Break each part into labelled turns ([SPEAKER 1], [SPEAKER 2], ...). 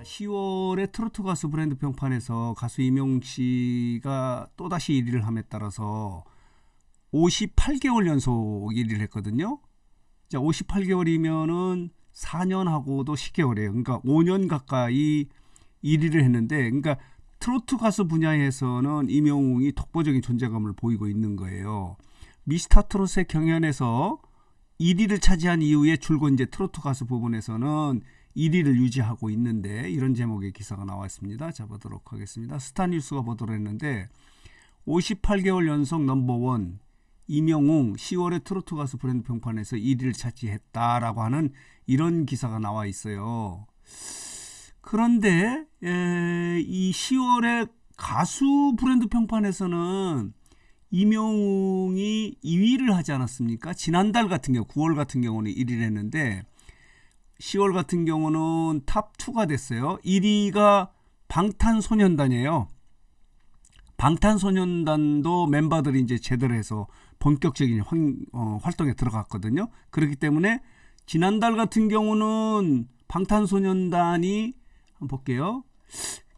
[SPEAKER 1] 자, 10월에 트로트 가수 브랜드 평판에서 가수 임영웅 씨가 또다시 1위를 함에 따라서 58개월 연속 1위를 했거든요. 자, 58개월이면은 4년하고도 10개월이에요. 그러니까 5년 가까이 1위를 했는데, 그러니까 트로트 가수 분야에서는 임영웅이 독보적인 존재감을 보이고 있는 거예요. 미스터 트롯의 경연에서 1위를 차지한 이후에 줄곧 이제 트로트 가수 부분에서는 1위를 유지하고 있는데, 이런 제목의 기사가 나왔습니다. 자, 보도록 하겠습니다. 스타뉴스가 보도를 했는데 58개월 연속 넘버원 임영웅 10월에 트로트 가수 브랜드 평판에서 1위를 차지했다라고 하는 이런 기사가 나와 있어요. 그런데 이 10월에 가수 브랜드 평판에서는 임영웅이 2위를 하지 않았습니까? 지난달 같은 경우 9월 같은 경우는 1위를 했는데 10월 같은 경우는 탑2가 됐어요. 1위가 방탄소년단이에요. 방탄소년단도 멤버들이 이제 제대로 해서 본격적인 활동에 들어갔거든요. 그렇기 때문에 지난달 같은 경우는 방탄소년단이 한번 볼게요.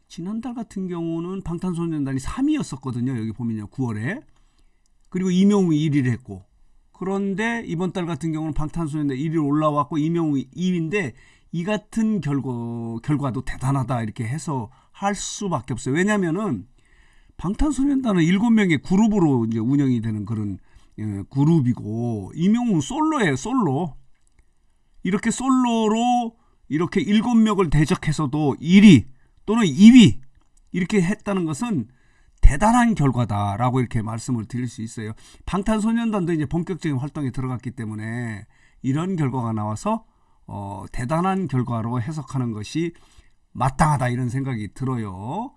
[SPEAKER 1] 지난달 같은 경우는 방탄소년단이 3위였었거든요. 여기 보면요. 9월에. 그리고 임영웅이 1위를 했고, 그런데 이번 달 같은 경우는 방탄소년단 1위로 올라왔고 임영웅이 2위인데, 이 같은 결과도 대단하다 이렇게 해서 할 수밖에 없어요. 왜냐면은 방탄소년단은 7명의 그룹으로 이제 운영이 되는 그런 그룹이고, 임영웅은 솔로예요. 솔로. 이렇게 솔로로 이렇게 7명을 대적해서도 1위 또는 2위 이렇게 했다는 것은 대단한 결과다라고 이렇게 말씀을 드릴 수 있어요. 방탄소년단도 이제 본격적인 활동에 들어갔기 때문에 이런 결과가 나와서 대단한 결과로 해석하는 것이 마땅하다 이런 생각이 들어요.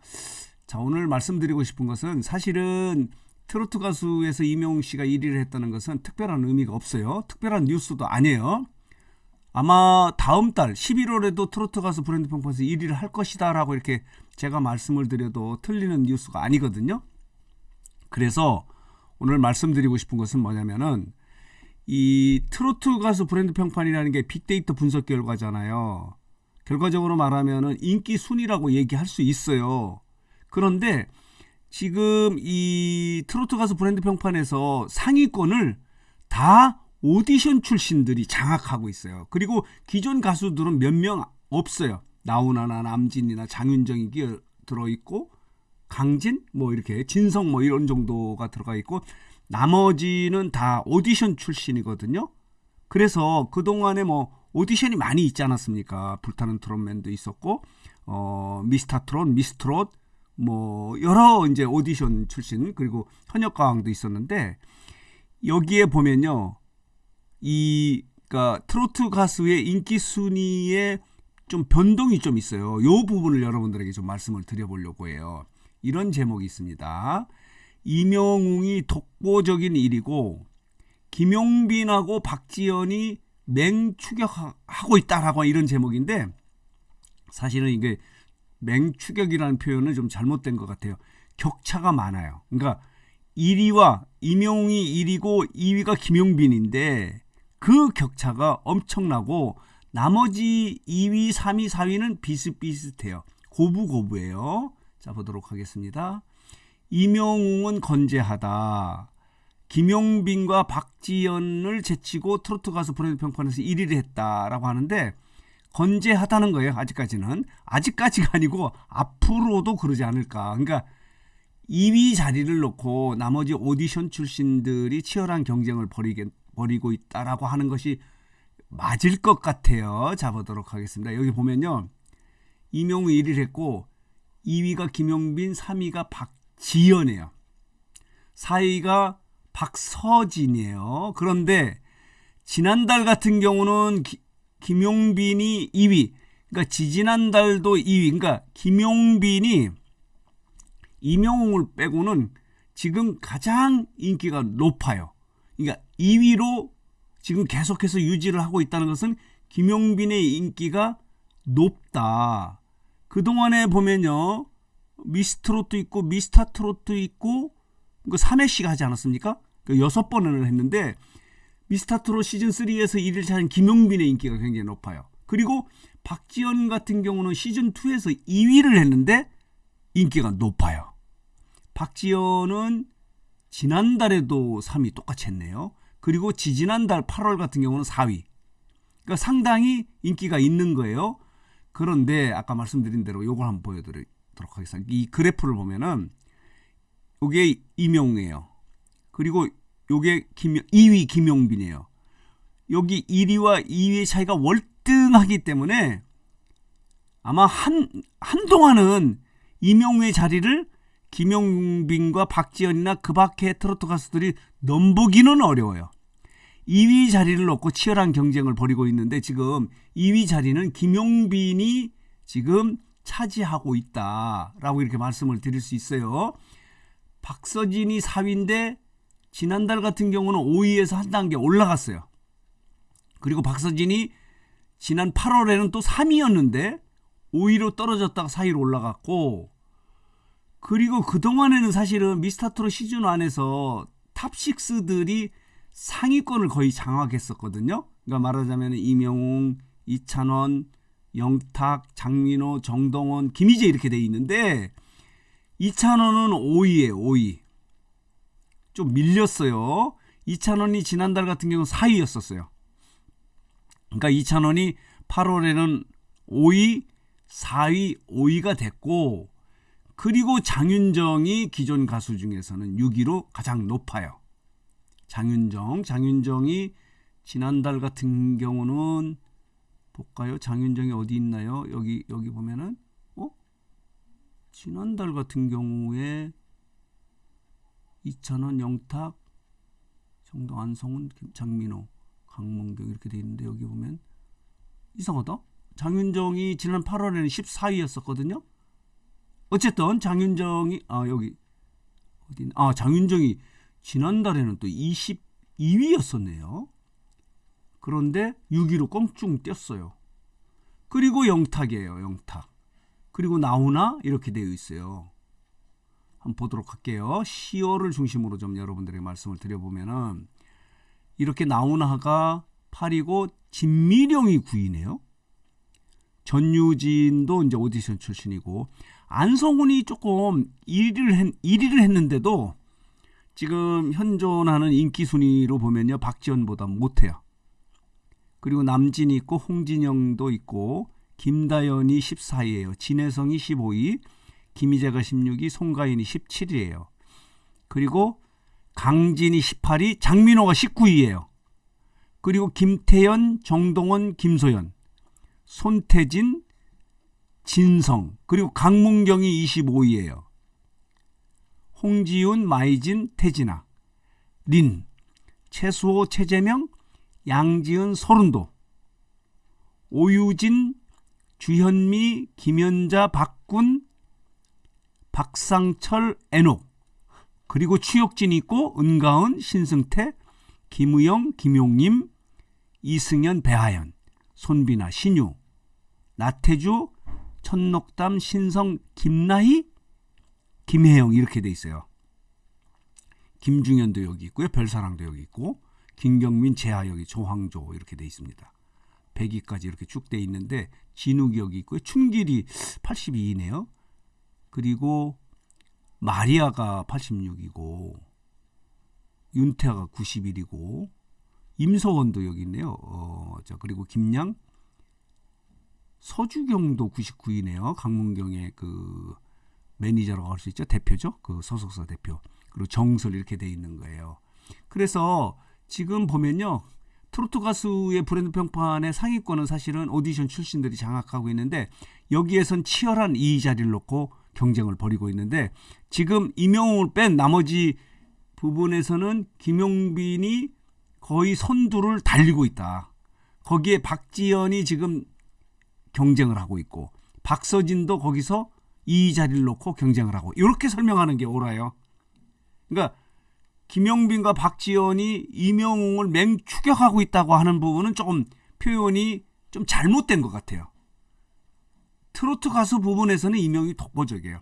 [SPEAKER 1] 자, 오늘 말씀드리고 싶은 것은 사실은 트로트 가수에서 임영웅 씨가 1위를 했다는 것은 특별한 의미가 없어요. 특별한 뉴스도 아니에요. 아마 다음 달 11월에도 트로트 가수 브랜드 평판에서 1위를 할 것이다 라고 이렇게 제가 말씀을 드려도 틀리는 뉴스가 아니거든요. 그래서 오늘 말씀드리고 싶은 것은 뭐냐면은, 이 트로트 가수 브랜드 평판이라는 게 빅데이터 분석 결과잖아요. 결과적으로 말하면은 인기 순위라고 얘기할 수 있어요. 그런데 지금 이 트로트 가수 브랜드 평판에서 상위권을 다 오디션 출신들이 장악하고 있어요. 그리고 기존 가수들은 몇 명 없어요. 나훈아나 남진이나 장윤정이 들어있고, 강진 뭐 이렇게 진성 뭐 이런 정도가 들어가 있고, 나머지는 다 오디션 출신이거든요. 그래서 그동안에 뭐 오디션이 많이 있지 않았습니까? 불타는 트롯맨도 있었고, 미스터 트롯, 미스 트롯 뭐 여러 이제 오디션 출신, 그리고 현역가왕도 있었는데, 여기에 보면요, 그러니까 트로트 가수의 인기 순위에 좀 변동이 좀 있어요. 이 부분을 여러분들에게 좀 말씀을 드려보려고 해요. 이런 제목이 있습니다. 임영웅이 독보적인 1위고 김용빈하고 박지현이 맹추격하고 있다라고 이런 제목인데, 사실은 이게 맹추격이라는 표현은 좀 잘못된 것 같아요. 격차가 많아요. 그러니까 1위와 임영웅이 1위고 2위가 김용빈인데 그 격차가 엄청나고, 나머지 2위, 3위, 4위는 비슷비슷해요. 고부고부예요. 자, 보도록 하겠습니다. 임영웅은 건재하다. 김용빈과 박지연을 제치고 트로트 가수 브랜드 평판에서 1위를 했다라고 하는데, 건재하다는 거예요. 아직까지는. 아직까지가 아니고 앞으로도 그러지 않을까. 그러니까 2위 자리를 놓고 나머지 오디션 출신들이 치열한 경쟁을 벌이고 있다라고 하는 것이 맞을 것 같아요. 자, 보도록 하겠습니다. 여기 보면요, 임영웅 1위를 했고 2위가 김용빈, 3위가 박지연이에요. 4위가 박서진이에요. 그런데 지난달 같은 경우는 김용빈이 2위, 그러니까 지지난달도 2위, 그러니까 김용빈이 임영웅을 빼고는 지금 가장 인기가 높아요. 그러니까 2위로 지금 계속해서 유지를 하고 있다는 것은 김용빈의 인기가 높다. 그동안에 보면요, 미스트롯도 있고 미스터 트롯도 있고, 그 3회씩 하지 않았습니까? 6번을 했는데 미스터 트롯 시즌3에서 1위를 차지한 김용빈의 인기가 굉장히 높아요. 그리고 박지연 같은 경우는 시즌2에서 2위를 했는데 인기가 높아요. 박지연은 지난달에도 3위 똑같이 했네요. 그리고 지지난달 8월 같은 경우는 4위. 그러니까 상당히 인기가 있는 거예요. 그런데 아까 말씀드린 대로 이걸 한번 보여드리도록 하겠습니다. 이 그래프를 보면은 이게 이명웅이에요. 그리고 이게 2위 김용빈이에요. 여기 1위와 2위의 차이가 월등하기 때문에 아마 한동안은 이명웅의 자리를 김용빈과 박지연이나 그 밖의 트로트 가수들이 넘보기는 어려워요. 2위 자리를 놓고 치열한 경쟁을 벌이고 있는데 지금 2위 자리는 김용빈이 지금 차지하고 있다라고 이렇게 말씀을 드릴 수 있어요. 박서진이 4위인데 지난달 같은 경우는 5위에서 한 단계 올라갔어요. 그리고 박서진이 지난 8월에는 또 3위였는데 5위로 떨어졌다가 4위로 올라갔고, 그리고 그동안에는 사실은 미스터트롯 시즌1에서 탑6들이 상위권을 거의 장악했었거든요. 그러니까 말하자면 이명웅, 이찬원, 영탁, 장민호, 정동원, 김희재 이렇게 돼 있는데 이찬원은 5위예요. 5위. 좀 밀렸어요. 이찬원이 지난달 같은 경우는 4위였었어요. 그러니까 이찬원이 8월에는 5위, 4위, 5위가 됐고, 그리고 장윤정이 기존 가수 중에서는 6위로 가장 높아요. 장윤정이 지난달 같은 경우는 볼까요? 장윤정이 어디 있나요? 여기 보면은 지난달 같은 경우에 이찬원, 영탁, 정동, 안성훈, 장민호, 강문경 이렇게 돼 있는데 여기 보면 이상하다. 장윤정이 지난 8월에는 14위였었거든요. 어쨌든 장윤정이 여기 어디 장윤정이 지난달에는 또 22위였었네요. 그런데 6위로 껑충 뛰었어요. 그리고 영탁이에요. 영탁. 그리고 나훈아 이렇게 되어 있어요. 한번 보도록 할게요. 10월을 중심으로 좀 여러분들에게 말씀을 드려보면은 이렇게 나훈아가 8위고 진미령이 9위네요. 전유진도 이제 오디션 출신이고, 안성훈이 조금 1위를 했는데도 지금 현존하는 인기 순위로 보면요, 박지연보다 못해요. 그리고 남진이 있고 홍진영도 있고 김다연이 14위예요. 진혜성이 15위, 김희재가 16위, 송가인이 17위예요. 그리고 강진이 18위, 장민호가 19위예요. 그리고 김태연, 정동원, 김소연, 손태진, 진성, 그리고 강문경이 25위예요. 홍지윤, 마이진, 태진아, 린, 최수호, 최재명, 양지은, 서른도, 오유진, 주현미, 김연자, 박군, 박상철, 애녹, 그리고 추혁진이 있고 은가은, 신승태, 김우영, 김용님, 이승연, 배하연, 손비나, 신유, 나태주, 천록담, 신성, 김나희, 김혜영 이렇게 돼 있어요. 김중현도 여기 있고요. 별사랑도 여기 있고, 김경민, 재하 여기, 조황조 이렇게 돼 있습니다. 100위까지 이렇게 쭉 돼 있는데 진욱이 여기 있고요. 춘길이 82위네요. 그리고 마리아가 86위고 윤태아가 91위고 임서원도 여기 있네요. 자, 그리고 김양, 서주경도 99위네요. 강문경의 그 매니저라고 할 수 있죠. 대표죠. 그 소속사 대표. 그리고 정설 이렇게 돼 있는 거예요. 그래서 지금 보면요, 트로트 가수의 브랜드 평판의 상위권은 사실은 오디션 출신들이 장악하고 있는데 여기에선 치열한 2위 자리를 놓고 경쟁을 벌이고 있는데, 지금 이명웅을 뺀 나머지 부분에서는 김용빈이 거의 선두를 달리고 있다. 거기에 박지연이 지금 경쟁을 하고 있고 박서진도 거기서 2위 자리를 놓고 경쟁을 하고, 이렇게 설명하는 게 옳아요. 그러니까 김용빈과 박지연이 이명웅을 맹추격하고 있다고 하는 부분은 조금 표현이 좀 잘못된 것 같아요. 트로트 가수 부분에서는 이명웅이 독보적이에요.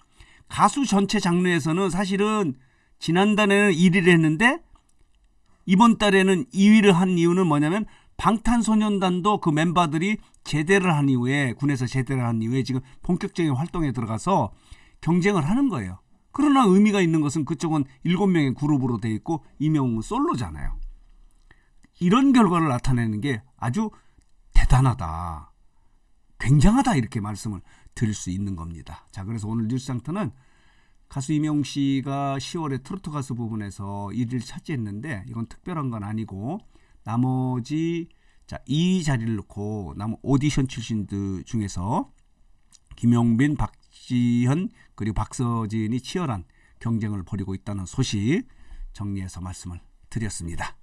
[SPEAKER 1] 가수 전체 장르에서는 사실은 지난달에는 1위를 했는데 이번 달에는 2위를 한 이유는 뭐냐면 방탄소년단도 그 멤버들이 제대를 한 이후에 군에서 제대를 한 이후에 지금 본격적인 활동에 들어가서 경쟁을 하는 거예요. 그러나 의미가 있는 것은 그쪽은 7명의 그룹으로 돼 있고 이명웅은 솔로잖아요. 이런 결과를 나타내는 게 아주 대단하다, 굉장하다 이렇게 말씀을 드릴 수 있는 겁니다. 자, 그래서 오늘 뉴스상터는 가수 이명웅 씨가 10월에 트로트 가수 부분에서 1위를 차지했는데 이건 특별한 건 아니고 나머지 이 자리를 놓고 남은 오디션 출신들 중에서 김용빈, 박지현 그리고 박서진이 치열한 경쟁을 벌이고 있다는 소식 정리해서 말씀을 드렸습니다.